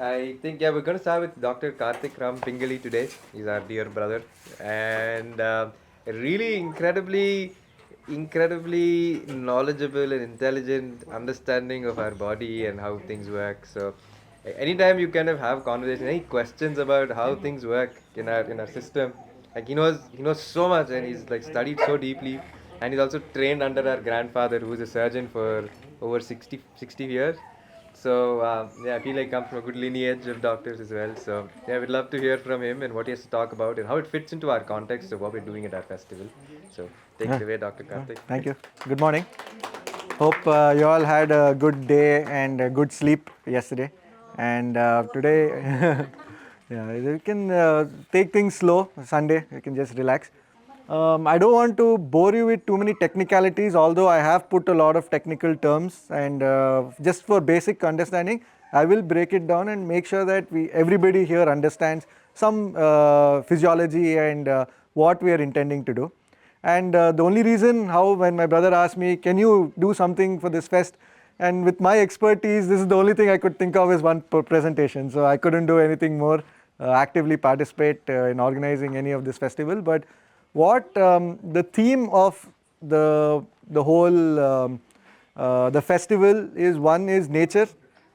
I think we're going to start with Dr. Karthik Ram Pingali today. He's our dear brother, and a really incredibly knowledgeable and intelligent understanding of our body and how things work. So, anytime you kind of have conversation, any questions about how things work in our system, like he knows so much, and he's like studied so deeply, and he's also trained under our grandfather, who is a surgeon for over 60 years. So I feel like I come from a good lineage of doctors as well. So we'd love to hear from him and what he has to talk about and how it fits into our context of what we're doing at our festival. So take it away, Dr. Karthik. Thank you. Good morning. Hope you all had a good day and a good sleep yesterday. And today, yeah, you can take things slow. Sunday, you can just relax. I don't want to bore you with too many technicalities, although I have put a lot of technical terms. And just for basic understanding, I will break it down and make sure that everybody here understands some physiology and what we are intending to do. And the only reason how when my brother asked me, can you do something for this fest? And with my expertise, this is the only thing I could think of is one presentation. So I couldn't do anything more, actively participate in organizing any of this festival. But what the theme of the whole the festival is, one is nature,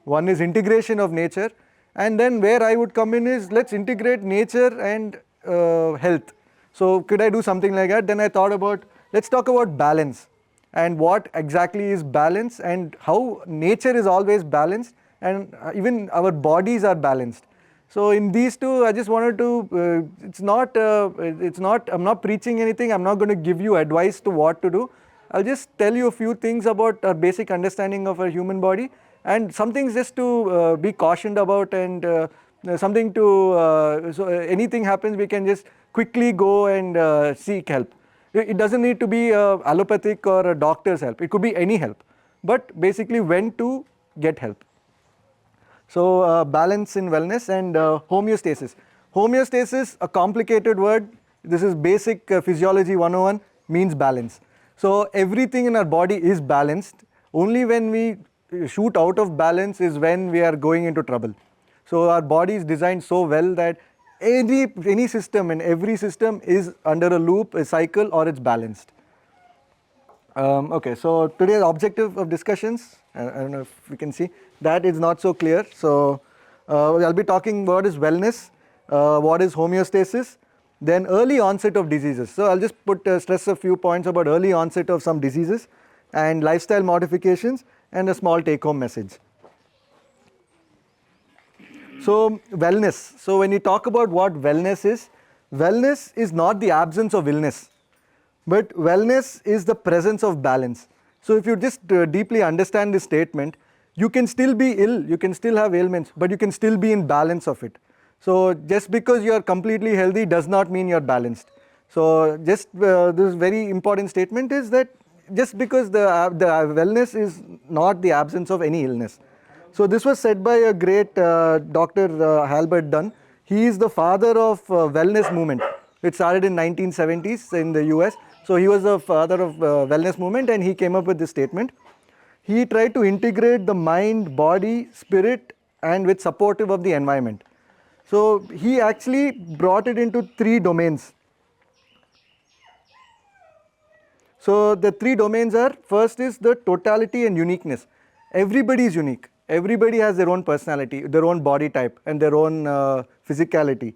one is integration of nature, and then where I would come in is let's integrate nature and health. So could I do something like that? Then I thought about, let's talk about balance and what exactly is balance and how nature is always balanced and even our bodies are balanced. So in these two, I just wanted to, I'm not preaching anything, I'm not going to give you advice to what to do. I'll just tell you a few things about our basic understanding of our human body and some things just to be cautioned about and something to, so anything happens we can just quickly go and seek help. It doesn't need to be allopathic or a doctor's help, it could be any help, but basically when to get help. So balance in wellness and homeostasis. Homeostasis, a complicated word, this is basic physiology 101, means balance. So everything in our body is balanced, only when we shoot out of balance is when we are going into trouble. So our body is designed so well that any system and every system is under a loop, a cycle, or it's balanced. Okay, so today's objective of discussions, I don't know if we can see, that is not so clear. So I'll be talking what is wellness, what is homeostasis, then early onset of diseases. So I'll just stress a few points about early onset of some diseases and lifestyle modifications and a small take-home message. So wellness, so when you talk about what wellness is not the absence of illness, but wellness is the presence of balance. So if you just deeply understand this statement, you can still be ill, you can still have ailments, but you can still be in balance of it. So just because you are completely healthy does not mean you are balanced. So just this very important statement is that just because the wellness is not the absence of any illness. So this was said by a great Dr. Halbert Dunn. He is the father of wellness movement. It started in 1970s in the US. So he was the father of wellness movement and he came up with this statement. He tried to integrate the mind, body, spirit and with supportive of the environment. So he actually brought it into three domains. So the three domains are, first is the totality and uniqueness. Everybody is unique. Everybody has their own personality, their own body type and their own physicality.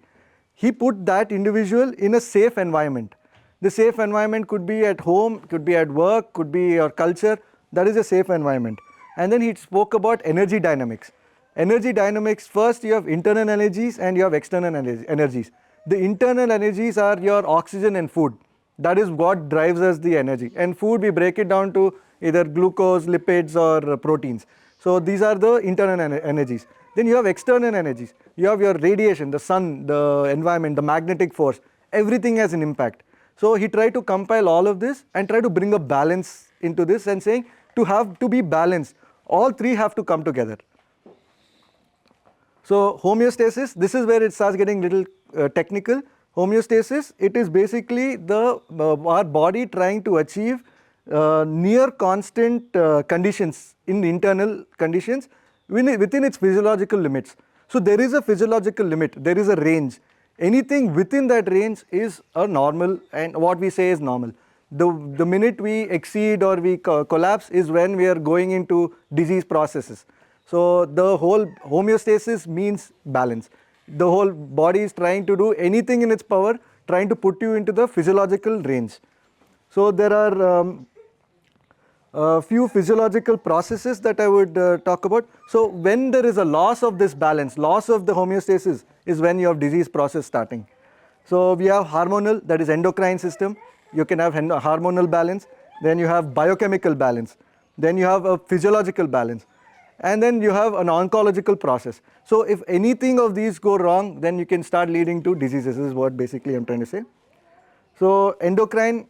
He put that individual in a safe environment. The safe environment could be at home, could be at work, could be your culture. That is a safe environment. And then he spoke about energy dynamics. Energy dynamics, first you have internal energies and you have external energies. The internal energies are your oxygen and food. That is what drives us the energy. And food we break it down to either glucose, lipids or proteins. So these are the internal energies. Then you have external energies. You have your radiation, the sun, the environment, the magnetic force. Everything has an impact. So he tried to compile all of this and try to bring a balance into this and saying to be balanced, all three have to come together. So homeostasis, this is where it starts getting little technical. Homeostasis, it is basically our body trying to achieve near constant conditions in the internal conditions within its physiological limits. So there is a physiological limit, there is a range. Anything within that range is a normal, and what we say is normal. The minute we exceed or we collapse is when we are going into disease processes. So the whole homeostasis means balance. The whole body is trying to do anything in its power, trying to put you into the physiological range. So there are a few physiological processes that I would talk about. So when there is a loss of this balance, loss of the homeostasis, is when you have disease process starting. So we have hormonal, that is endocrine system. You can have hormonal balance. Then you have biochemical balance. Then you have a physiological balance. And then you have an oncological process. So if anything of these go wrong, then you can start leading to diseases, is what basically I'm trying to say. So endocrine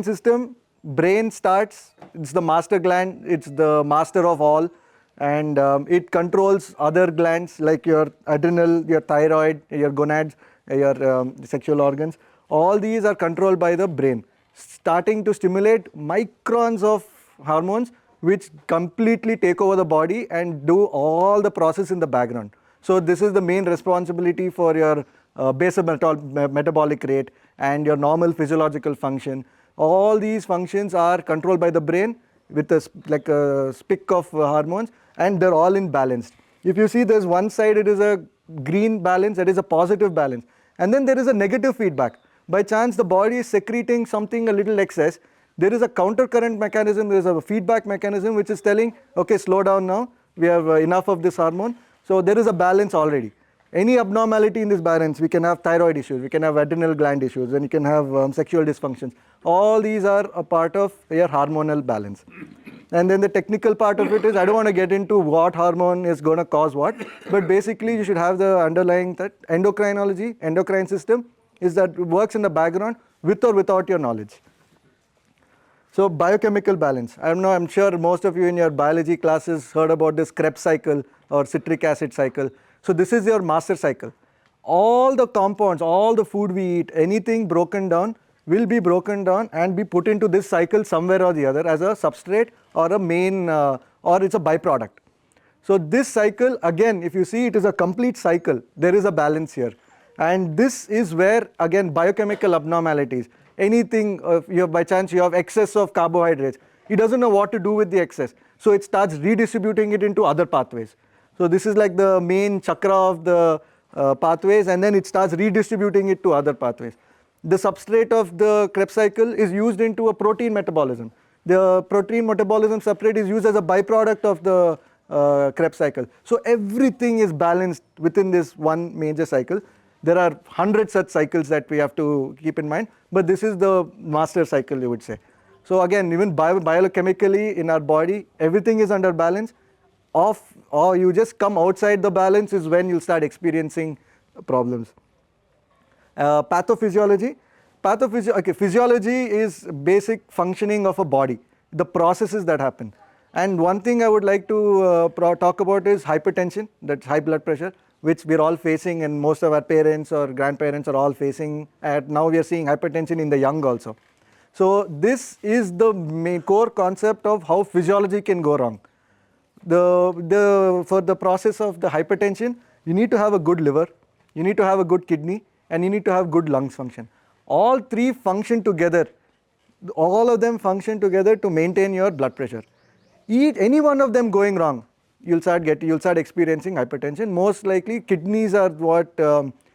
system, brain starts, it's the master gland, it's the master of all, and it controls other glands like your adrenal, your thyroid, your gonads, your sexual organs. All these are controlled by the brain, starting to stimulate microns of hormones which completely take over the body and do all the process in the background. So this is the main responsibility for your basal metabolic rate and your normal physiological function. All these functions are controlled by the brain with like a spick of hormones, and they're all in balance. If you see, there's one side, it is a green balance, that is a positive balance, and then there is a negative feedback. By chance the body is secreting something a little excess, there is a counter current mechanism, there is a feedback mechanism which is telling, okay, slow down now, we have enough of this hormone. So there is a balance already. Any abnormality in this balance, we can have thyroid issues, we can have adrenal gland issues, and you can have sexual dysfunctions. All these are a part of your hormonal balance. And then the technical part of it is, I don't want to get into what hormone is going to cause what, but basically you should have the underlying that endocrinology, endocrine system is that works in the background with or without your knowledge. So biochemical balance, I'm sure most of you in your biology classes heard about this Krebs cycle or citric acid cycle. So this is your master cycle. All the compounds, all the food we eat, anything broken down will be broken down and be put into this cycle somewhere or the other as a substrate or a main or it's a byproduct. So this cycle, again, if you see, it is a complete cycle. There is a balance here. And this is where, again, biochemical abnormalities, anything, by chance you have excess of carbohydrates, it doesn't know what to do with the excess. So it starts redistributing it into other pathways. So this is like the main chakra of the pathways, and then it starts redistributing it to other pathways. The substrate of the Krebs cycle is used into a protein metabolism. The protein metabolism substrate is used as a byproduct of the Krebs cycle. So everything is balanced within this one major cycle. There are 100 such cycles that we have to keep in mind, but this is the master cycle, you would say. So again, even biochemically in our body, everything is under balance. Or you just come outside the balance is when you'll start experiencing problems. Pathophysiology. Physiology is basic functioning of a body, the processes that happen. And one thing I would like to talk about is hypertension, that's high blood pressure, which we're all facing, and most of our parents or grandparents are all facing. And now we are seeing hypertension in the young also. So this is the main core concept of how physiology can go wrong. For the process of the hypertension, you need to have a good liver, you need to have a good kidney, and you need to have good lungs function. All three function together, all of them function together to maintain your blood pressure. Any one of them going wrong, you'll start experiencing hypertension. Most likely kidneys are what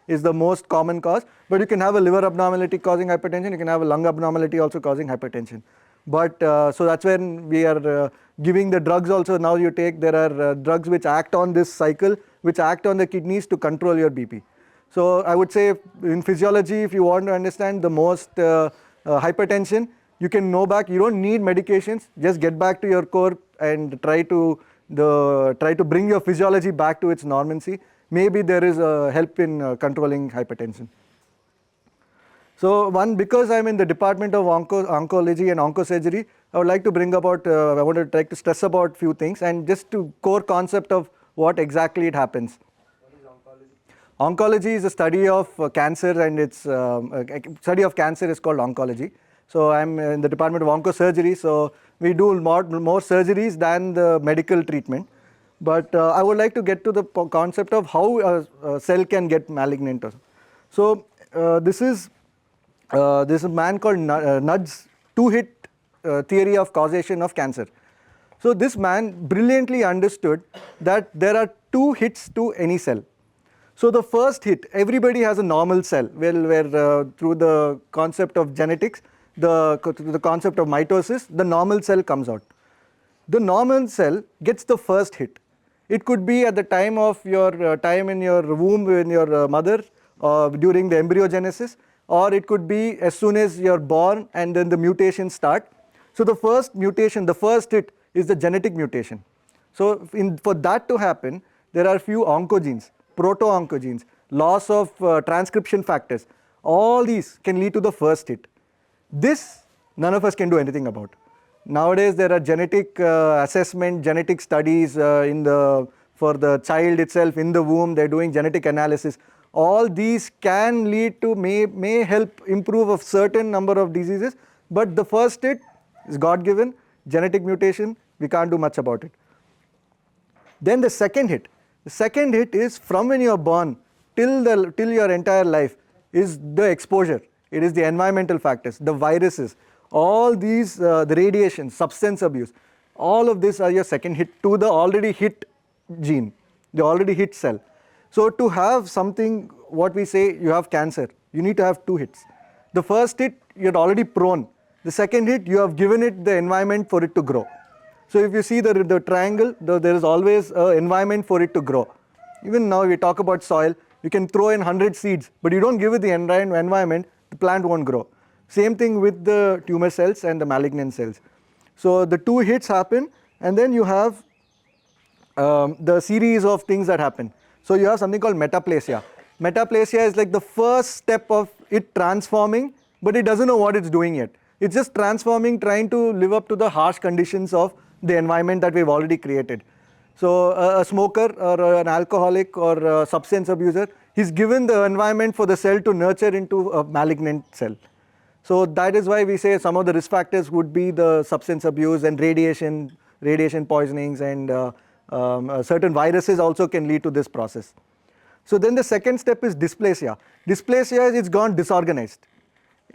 is the most common cause, but you can have a liver abnormality causing hypertension, you can have a lung abnormality also causing hypertension. But so that's when we are giving the drugs also now you take. There are drugs which act on this cycle, which act on the kidneys to control your BP. So I would say in physiology, if you want to understand the most hypertension, you can know back, you don't need medications, just get back to your core and try to bring your physiology back to its normalcy. Maybe there is a help in controlling hypertension. So because I'm in the department of oncology and oncosurgery, I would like to bring about, I want to try to stress about few things and just to core concept of what exactly it happens. What is oncology? Oncology is a study of cancer, and its study of cancer is called oncology. So I'm in the department of oncosurgery, so we do more surgeries than the medical treatment. But I would like to get to the concept of how a cell can get malignant. So this is a man called Nudd's two-hit theory of causation of cancer. So this man brilliantly understood that there are two hits to any cell. So the first hit, everybody has a normal cell. Well, where through the concept of genetics, the concept of mitosis, the normal cell comes out. The normal cell gets the first hit. It could be at the time of your time in your womb in your mother, during the embryogenesis, or it could be as soon as you're born and then the mutations start. So the first mutation, the first hit is the genetic mutation. So for that to happen, there are few oncogenes, proto-oncogenes, loss of transcription factors. All these can lead to the first hit. This none of us can do anything about. Nowadays there are genetic assessment, genetic studies for the child itself in the womb. They're doing genetic analysis. All these can lead to, may help improve a certain number of diseases, but the first hit is God given, genetic mutation, we can't do much about it. Then the second hit is from when you are born till your entire life is the exposure. It is the environmental factors, the viruses, all these, the radiation, substance abuse, all of these are your second hit to the already hit gene, the already hit cell. So to have something, what we say, you have cancer, you need to have two hits. The first hit, you're already prone. The second hit, you have given it the environment for it to grow. So if you see the triangle, there is always an environment for it to grow. Even now we talk about soil, you can throw in 100 seeds, but you don't give it the environment, the plant won't grow. Same thing with the tumor cells and the malignant cells. So the two hits happen, and then you have the series of things that happen. So you have something called metaplasia. Metaplasia is like the first step of it transforming, but it doesn't know what it's doing yet. It's just transforming, trying to live up to the harsh conditions of the environment that we've already created. So a smoker or an alcoholic or a substance abuser, he's given the environment for the cell to nurture into a malignant cell. So that is why we say some of the risk factors would be the substance abuse and radiation poisonings, and certain viruses also can lead to this process. So then the second step is dysplasia. Dysplasia is it's gone disorganized.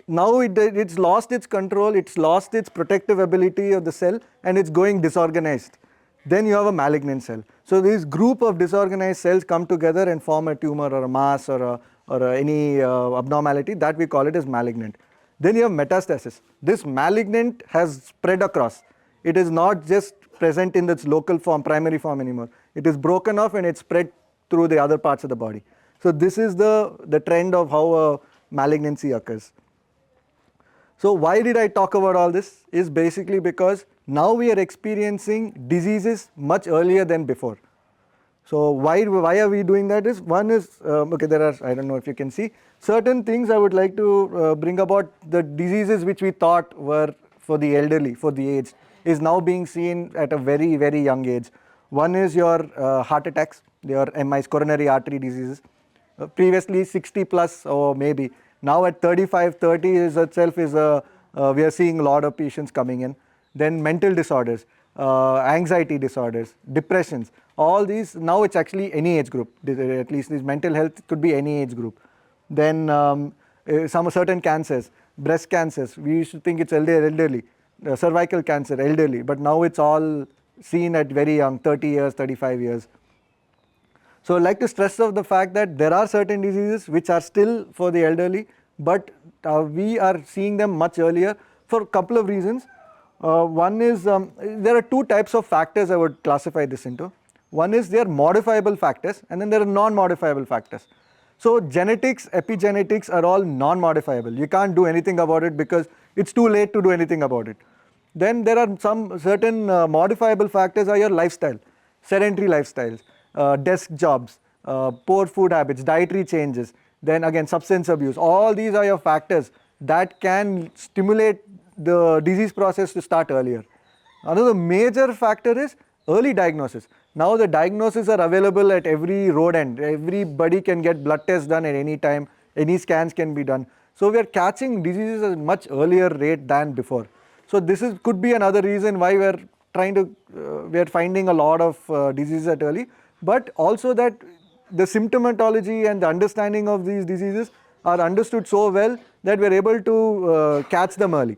Now it's lost its control, it's lost its protective ability of the cell, and it's going disorganized. Then you have a malignant cell. So this group of disorganized cells come together and form a tumor or a mass or any abnormality, that we call it as malignant. Then you have metastasis. This malignant has spread across. It is not just present in its local form, primary form anymore. It is broken off and it's spread through the other parts of the body. So this is the trend of how a malignancy occurs. So why did I talk about all this? Is basically because now we are experiencing diseases much earlier than before. So why are we doing that? Is one is okay, there are, I don't know if you can see certain things I would like to bring about. The diseases which we thought were for the elderly, for the aged, is now being seen at a very, very young age. One is your heart attacks, your MIs, coronary artery diseases. Previously 60 plus or maybe. Now at 35, 30 is itself is we are seeing a lot of patients coming in. Then mental disorders, anxiety disorders, depressions, all these, now it's actually any age group. At least this mental health could be any age group. Then some certain cancers, breast cancers, we used to think it's elderly, cervical cancer, elderly, but now it's all seen at very young, 30 years, 35 years. So I'd like to stress of the fact that there are certain diseases which are still for the elderly, but we are seeing them much earlier for a couple of reasons. One is, there are two types of factors I would classify this into. One is they are modifiable factors, and then there are non-modifiable factors. So genetics, epigenetics are all non-modifiable. You can't do anything about it because it's too late to do anything about it. Then there are some certain modifiable factors are your lifestyle, sedentary lifestyles, desk jobs, poor food habits, dietary changes, then again substance abuse. All these are your factors that can stimulate the disease process to start earlier. Another major factor is early diagnosis. Now the diagnoses are available at every road end. Everybody can get blood tests done at any time, any scans can be done. So we are catching diseases at a much earlier rate than before. So this could be another reason why we are we are finding a lot of diseases at early, but also that the symptomatology and the understanding of these diseases are understood so well that we are able to catch them early.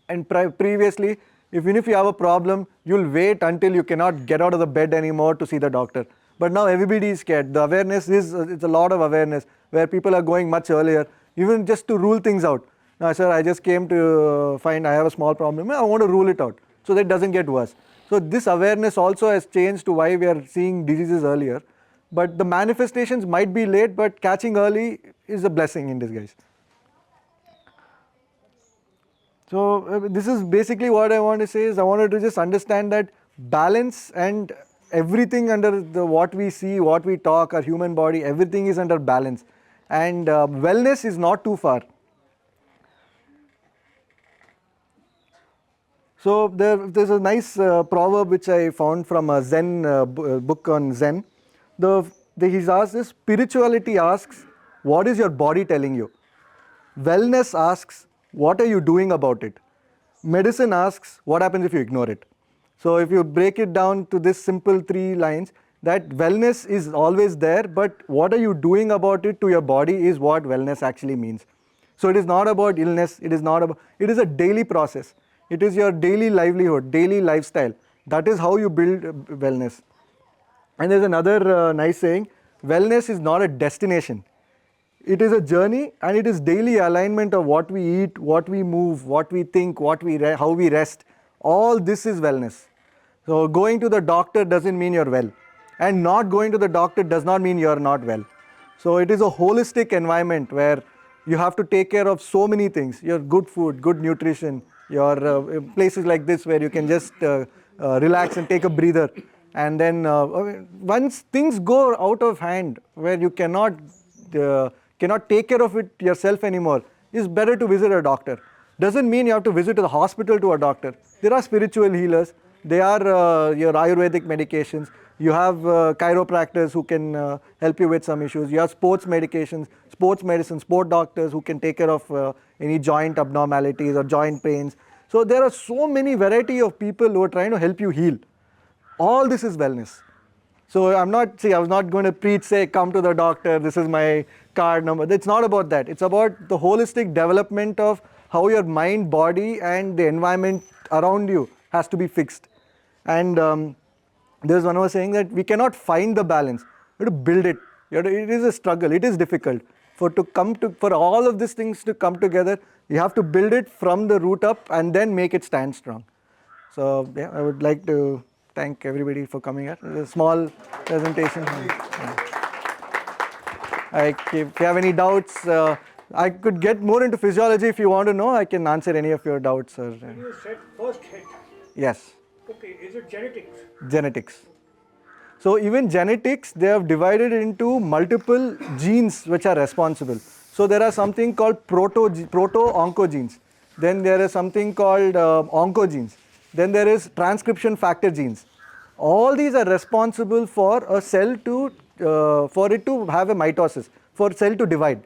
And previously, even if you have a problem, you'll wait until you cannot get out of the bed anymore to see the doctor. But now everybody is scared. The awareness is, it's a lot of awareness where people are going much earlier, even just to rule things out. Now, sir, I just came to find I have a small problem. I want to rule it out so that it doesn't get worse. So this awareness also has changed to why we are seeing diseases earlier. But the manifestations might be late, but catching early is a blessing in disguise. So this is basically what I want to say is I wanted to just understand that balance and everything under what we see, what we talk, our human body, everything is under balance, and wellness is not too far. So there's a nice proverb which I found from a Zen book on Zen. He's asked this: spirituality asks, what is your body telling you? Wellness asks, what are you doing about it? Medicine asks, what happens if you ignore it? So if you break it down to this simple 3 lines, that wellness is always there, but what are you doing about it to your body is what wellness actually means. So it is not about illness, it is a daily process. It is your daily livelihood, daily lifestyle. That is how you build wellness. And there's another nice saying, wellness is not a destination. It is a journey, and it is daily alignment of what we eat, what we move, what we think, how we rest. All this is wellness. So going to the doctor doesn't mean you're well, and not going to the doctor does not mean you're not well. So it is a holistic environment where you have to take care of so many things: your good food, good nutrition, your places like this where you can just relax and take a breather. And then once things go out of hand, where you cannot take care of it yourself anymore, it's better to visit a doctor. Doesn't mean you have to visit the hospital to a doctor. There are spiritual healers. They are your Ayurvedic medications. You have chiropractors who can help you with some issues. You have sports medications, sports medicine, sport doctors who can take care of any joint abnormalities or joint pains. So there are so many variety of people who are trying to help you heal. All this is wellness. So I was not going to preach, say, come to the doctor, this is my card number. It's not about that. It's about the holistic development of how your mind, body, and the environment around you has to be fixed. And there's one who was saying that we cannot find the balance. We have to build it. It is a struggle. It is difficult. For all of these things to come together, you have to build it from the root up and then make it stand strong. So yeah, I would like to thank everybody for coming here. It's a small presentation. If you have any doubts, I could get more into physiology if you want to know. I can answer any of your doubts. You said first hit. Yes. Okay, is it genetics? Genetics. So even genetics, they have divided into multiple genes which are responsible. So there are something called proto-oncogenes. Then there is something called oncogenes. Then there is transcription factor genes. All these are responsible for a cell for it to have a mitosis, for cell to divide.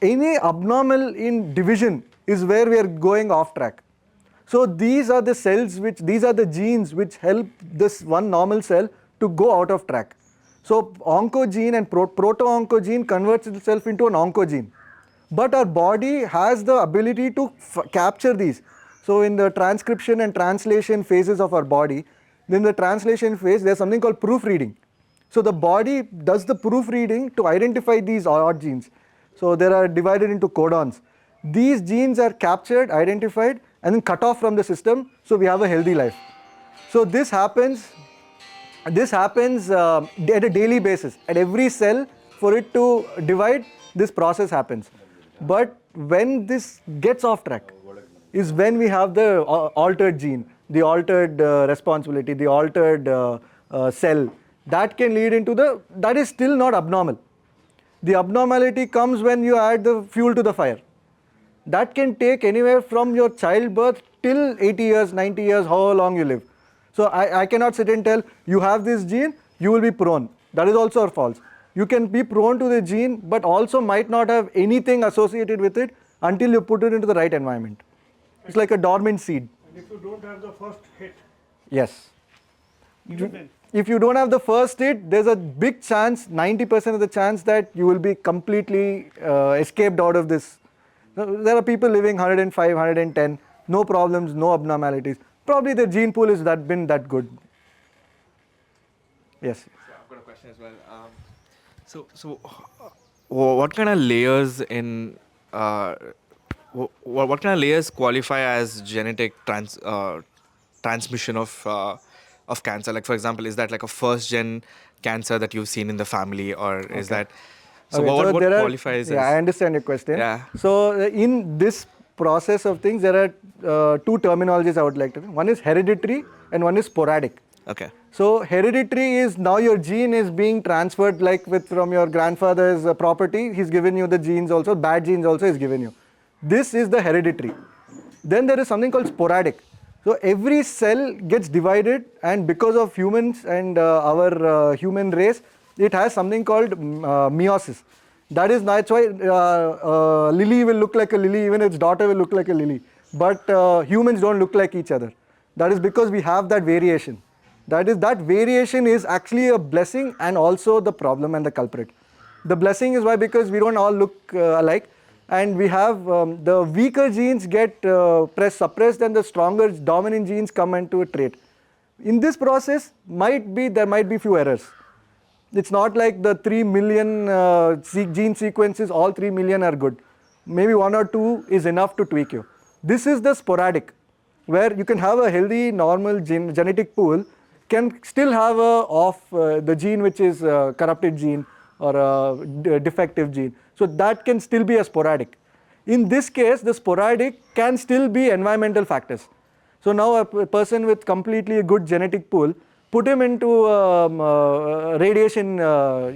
Any abnormal in division is where we are going off track. So these are the these are the genes which help this one normal cell to go out of track. So oncogene and proto-oncogene converts itself into an oncogene. But our body has the ability to capture these. So in the transcription and translation phases of our body, in the translation phase, there's something called proofreading. So the body does the proofreading to identify these odd genes. So they are divided into codons. These genes are captured, identified, and then cut off from the system, so we have a healthy life. So this happens at a daily basis. At every cell, for it to divide, this process happens. But when this gets off track is when we have the altered gene, the altered responsibility, the altered cell. That can lead into that is still not abnormal. The abnormality comes when you add the fuel to the fire. That can take anywhere from your childbirth till 80 years, 90 years, how long you live. So I cannot sit and tell, you have this gene, you will be prone. That is also false. You can be prone to the gene, but also might not have anything associated with it until you put it into the right environment. It's like a dormant seed. And if you don't have the first hit, Yes. Even then. If you don't have the first hit, there's a big chance, 90% of the chance that you will be completely escaped out of this. There are people living 105, 110, no problems, no abnormalities. Probably the gene pool has been that good. Yes. So I've got a question as well. What kind of layers in what kind of layers qualify as genetic transmission of cancer? Like, for example, is that like a first gen cancer that you've seen in the family, or is that so? Okay, What there are, qualifies yeah, I as? understand your question. Yeah. So in this process of things, there are two terminologies I would like to. One is hereditary and one is sporadic. Okay. So hereditary is now your gene is being transferred like from your grandfather's property. He's given you the genes also, bad genes also he's given you. This is the hereditary. Then there is something called sporadic. So every cell gets divided, and because of humans and our human race, it has something called meiosis. That's why lily will look like a lily, even its daughter will look like a lily. But humans don't look like each other. That is because we have that variation. That variation is actually a blessing and also the problem and the culprit. The blessing is why, because we don't all look alike, and we have the weaker genes get suppressed and the stronger dominant genes come into a trait. In this process, there might be few errors. It's not like the 3 million gene sequences, all 3 million are good. Maybe 1 or 2 is enough to tweak you. This is the sporadic, where you can have a healthy, normal genetic pool, can still have the gene which is a corrupted gene or a defective gene. So that can still be a sporadic. In this case, the sporadic can still be environmental factors. So now a person with completely a good genetic pool, put him into a radiation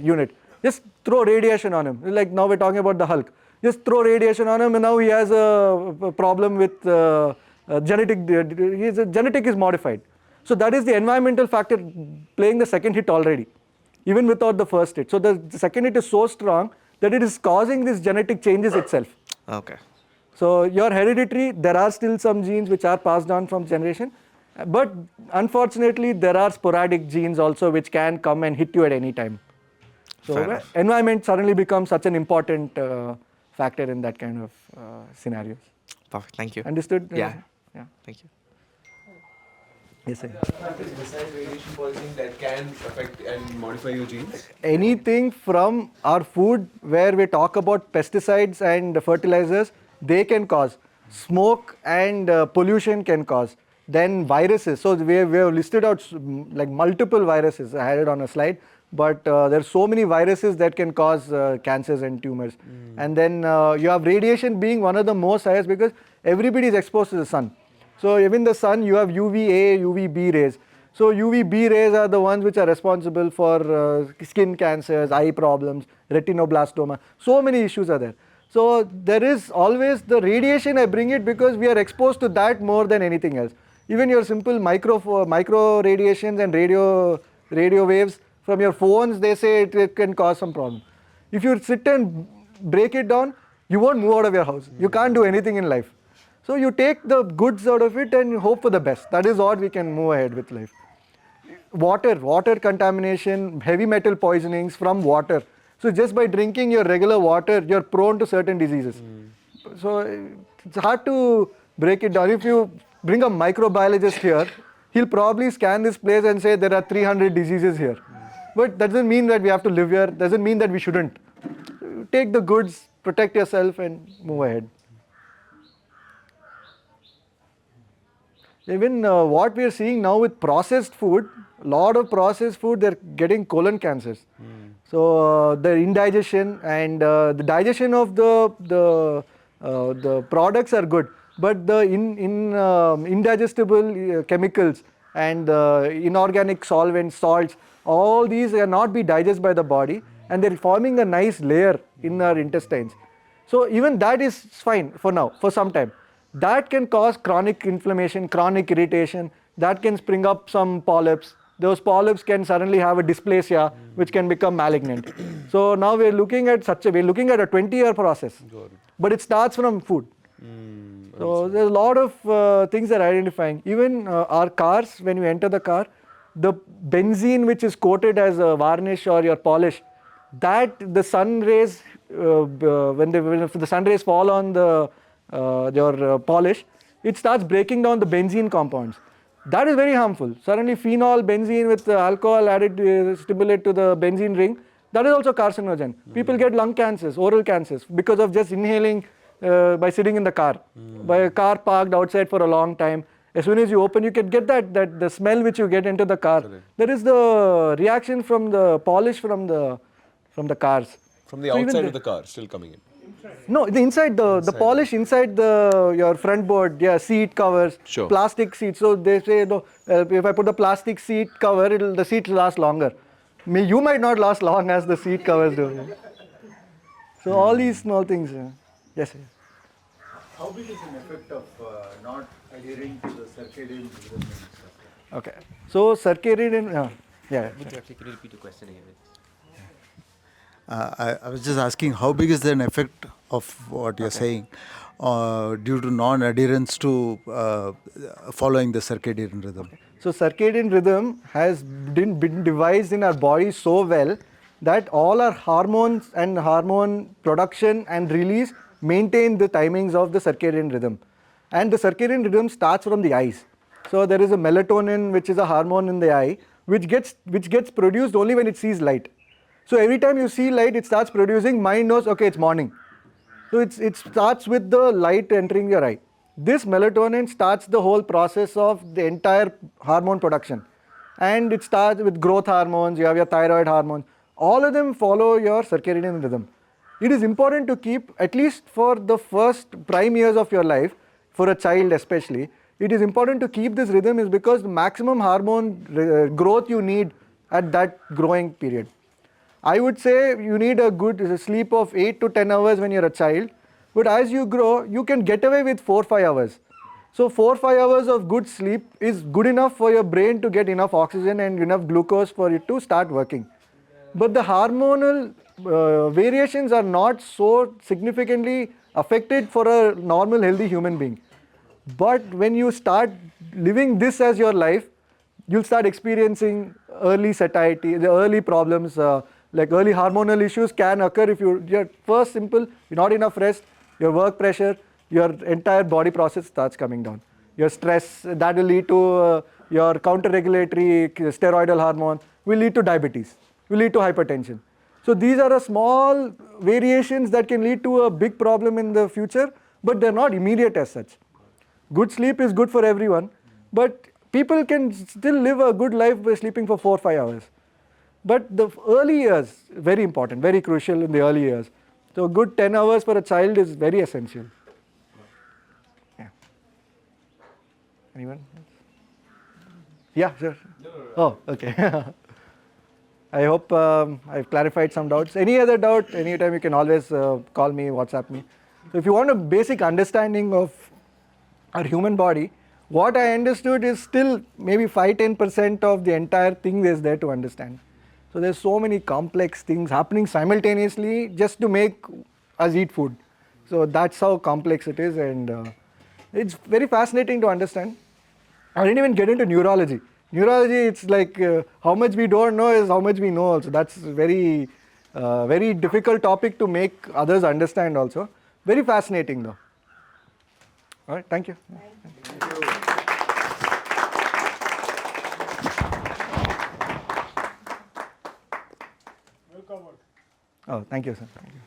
unit. Just throw radiation on him. Like now we're talking about the Hulk. Just throw radiation on him, and now he has a problem with genetic. His genetic is modified. So that is the environmental factor playing the second hit already, even without the first hit. So the second hit is so strong that it is causing these genetic changes itself. Okay. So your hereditary, there are still some genes which are passed on from generation, but unfortunately there are sporadic genes also which can come and hit you at any time. So environment suddenly becomes such an important factor in that kind of scenarios. Perfect. Thank you. Understood? Yeah. Yeah. Thank you. Yes, sir. Besides radiation poisoning that can affect and modify your genes? Anything from our food where we talk about pesticides and fertilizers, they can cause. Smoke and pollution can cause. Then viruses. So we have listed out like multiple viruses. I had it on a slide. But there are so many viruses that can cause cancers and tumors. And then you have radiation being one of the most highest because everybody is exposed to the sun. So even the sun, you have UVA, UVB rays. So UVB rays are the ones which are responsible for skin cancers, eye problems, retinoblastoma. So many issues are there. So there is always the radiation. I bring it because we are exposed to that more than anything else. Even your simple micro radiations and radio waves from your phones, they say it can cause some problem. If you sit and break it down, you won't move out of your house. You can't do anything in life. So you take the goods out of it and hope for the best. That is what we can move ahead with life. Water contamination, heavy metal poisonings from water. So just by drinking your regular water, you're prone to certain diseases. So it's hard to break it down. If you bring a microbiologist here, he'll probably scan this place and say there are 300 diseases here. But that doesn't mean that we have to live here, doesn't mean that we shouldn't. Take the goods, protect yourself and move ahead. Even what we are seeing now with processed food, a lot of processed food, they're getting colon cancers. So the indigestion and the digestion of the products are good, but the indigestible chemicals and inorganic solvents, salts, all these are not be digested by the body, and they're forming a nice layer in our intestines. So even that is fine for now, for some time. That can cause chronic inflammation, chronic irritation, that can spring up some polyps. Those polyps can suddenly have a dysplasia which can become malignant. So now we're looking at a 20-year process. But it starts from food. So there's a lot of things that are identifying. Even our cars, when you enter the car, the benzene which is coated as a varnish or your polish, that the sun rays, when the sun rays fall on the your polish, it starts breaking down the benzene compounds. That is very harmful. Suddenly phenol, benzene with alcohol added stimulate to the benzene ring, that is also carcinogen. People get lung cancers, oral cancers because of just inhaling by sitting in the car, by a car parked outside for a long time. As soon as you open, you can get that the smell which you get into the car. That is the reaction from the polish from the cars. From the So even outside of the car, still coming in. No, the inside the polish inside the your front board, yeah, seat covers, Sure. plastic seats. So they say no, if I put the plastic seat cover, the seat will last longer. You might not last long as the seat covers do. So all these small things. Yes. Yes. How big is an effect of not adhering to the circadian rhythm and stuff? Okay. So circadian. Yeah. Could you repeat the question again? I was just asking how big is an effect of what you're saying due to non-adherence to following the circadian rhythm? So circadian rhythm has been devised in our body so well that all our hormones and hormone production and release maintain the timings of the circadian rhythm. And the circadian rhythm starts from the eyes. So there is a melatonin, which is a hormone in the eye, which gets produced only when it sees light. So every time you see light, it starts producing, mind knows, okay, it's morning. So it starts with the light entering your eye. This melatonin starts the whole process of the entire hormone production. And it starts with growth hormones, you have your thyroid hormones. All of them follow your circadian rhythm. It is important to keep, at least for the first prime years of your life, for a child especially, it is important to keep this rhythm is because the maximum hormone growth you need at that growing period. I would say you need a good sleep of 8 to 10 hours when you're a child, but as you grow, you can get away with 4-5 hours. So 4-5 hours of good sleep is good enough for your brain to get enough oxygen and enough glucose for it to start working. But the hormonal variations are not so significantly affected for a normal healthy human being. But when you start living this as your life, you'll start experiencing early satiety, the early problems, like early hormonal issues can occur if you're first simple, not enough rest, your work pressure, your entire body process starts coming down. Your stress, that will lead to your counter-regulatory steroidal hormone, will lead to diabetes, will lead to hypertension. So these are a small variations that can lead to a big problem in the future, but they're not immediate as such. Good sleep is good for everyone, but people can still live a good life by sleeping for 4-5 hours. But the early years, very important, very crucial in the early years. So a good 10 hours for a child is very essential. Yeah. Anyone? Yeah, sure. Oh, okay. I hope I've clarified some doubts. Any other doubt, anytime you can always call me, WhatsApp me. So if you want a basic understanding of our human body, what I understood is still maybe 5-10% of the entire thing is there to understand. So there's so many complex things happening simultaneously just to make us eat food. So that's how complex it is, and it's very fascinating to understand. I didn't even get into neurology. Neurology, it's like how much we don't know is how much we know also. That's very, very difficult topic to make others understand also. Very fascinating though. All right, thank you. Well covered. Oh, thank you, sir. Thank you.